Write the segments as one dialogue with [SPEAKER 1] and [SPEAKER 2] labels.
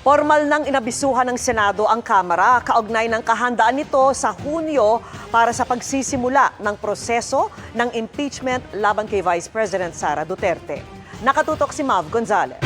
[SPEAKER 1] Formal nang inabisuhan ng Senado ang Kamara kaugnay ng kahandaan nito sa Hunyo para sa pagsisimula ng proseso ng impeachment laban kay Vice President Sara Duterte. Nakatutok si Mav Gonzalez.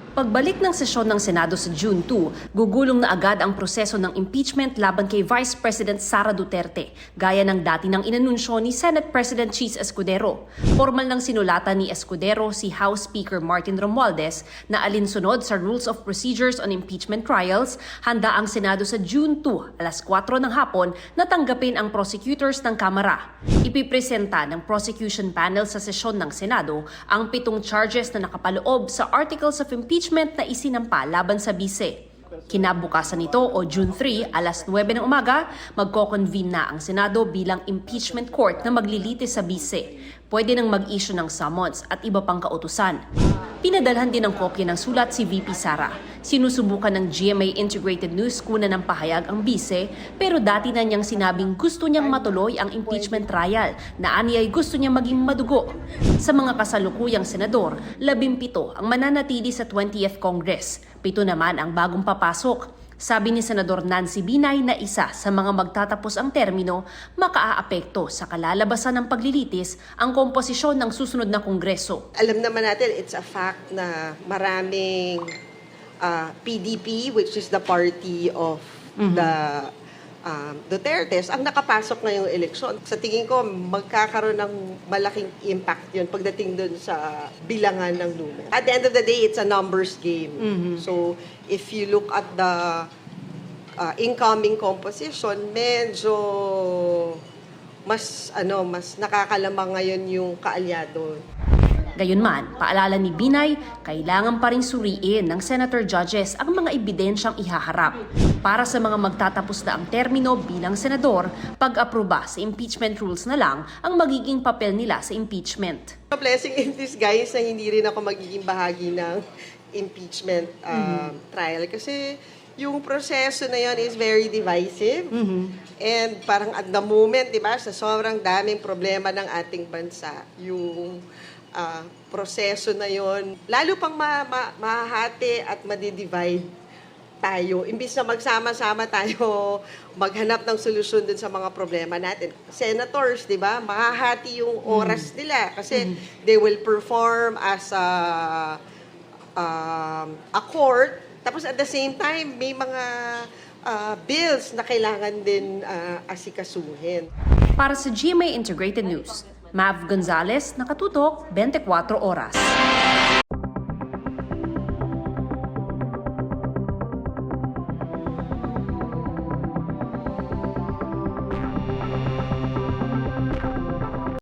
[SPEAKER 2] Pagbalik ng sesyon ng Senado sa June 2, gugulong na agad ang proseso ng impeachment laban kay Vice President Sara Duterte, gaya ng dati ng inanunsyo ni Senate President Cheese Escudero. Formal nang sinulatan ni Escudero si House Speaker Martin Romualdez na alinsunod sa Rules of Procedures on Impeachment Trials, handa ang Senado sa June 2, alas 4 ng hapon na tanggapin ang prosecutors ng Kamara. Ipipresenta ng prosecution panel sa sesyon ng Senado ang 7 charges na nakapaloob sa Articles of Impeachment na isinampa laban sa bise. Kinabukasan nito o June 3, alas 9 ng umaga, magko-convene na ang Senado bilang impeachment court na maglilitis sa bise. Pwede nang mag-issue ng summons at iba pang kautusan. Pinadalhan din ng kopya ng sulat si VP Sara. Sinusubukan ng GMA Integrated News kuna ng pahayag ang bise, pero dati na niyang sinabing gusto niyang matuloy ang impeachment trial na aniyay gusto niyang maging madugo. Sa mga kasalukuyang senador, 17 ang mananatili sa 20th Congress. 7 naman ang bagong papasok. Sabi ni Senador Nancy Binay na isa sa mga magtatapos ang termino, makaaapekto sa kalalabasan ng paglilitis ang komposisyon ng susunod na Kongreso.
[SPEAKER 3] Alam naman natin, it's a fact na maraming PDP, which is the party of the Dutertes, ang nakapasok ngayong eleksyon. Sa tingin ko, magkakaroon ng malaking impact yun pagdating dun sa bilangan ng numero. At the end of the day, it's a numbers game. So, if you look at the incoming composition, medyo mas nakakalamang ngayon yung kaalyado.
[SPEAKER 2] Gayunman, paalala ni Binay, kailangan pa rin suriin ng senator judges ang mga ebidensyang ihaharap. Para sa mga magtatapos na ang termino bilang senador, pag-aproba sa impeachment rules na lang ang magiging papel nila sa impeachment.
[SPEAKER 3] A blessing in disguise na hindi rin ako magiging bahagi ng impeachment trial kasi yung proseso na yon is very divisive. And parang at the moment, di ba, sa sobrang daming problema ng ating bansa, yung proseso na yon lalo pang mahahati at madidivide tayo. Imbis na magsama-sama tayo maghanap ng solusyon dun sa mga problema natin. Senators, di ba, mahahati yung oras nila kasi they will perform as a court. Tapos at the same time, may mga bills na kailangan din asikasuhin.
[SPEAKER 2] Para sa GMA Integrated News, Mav Gonzalez, nakatutok 24 oras.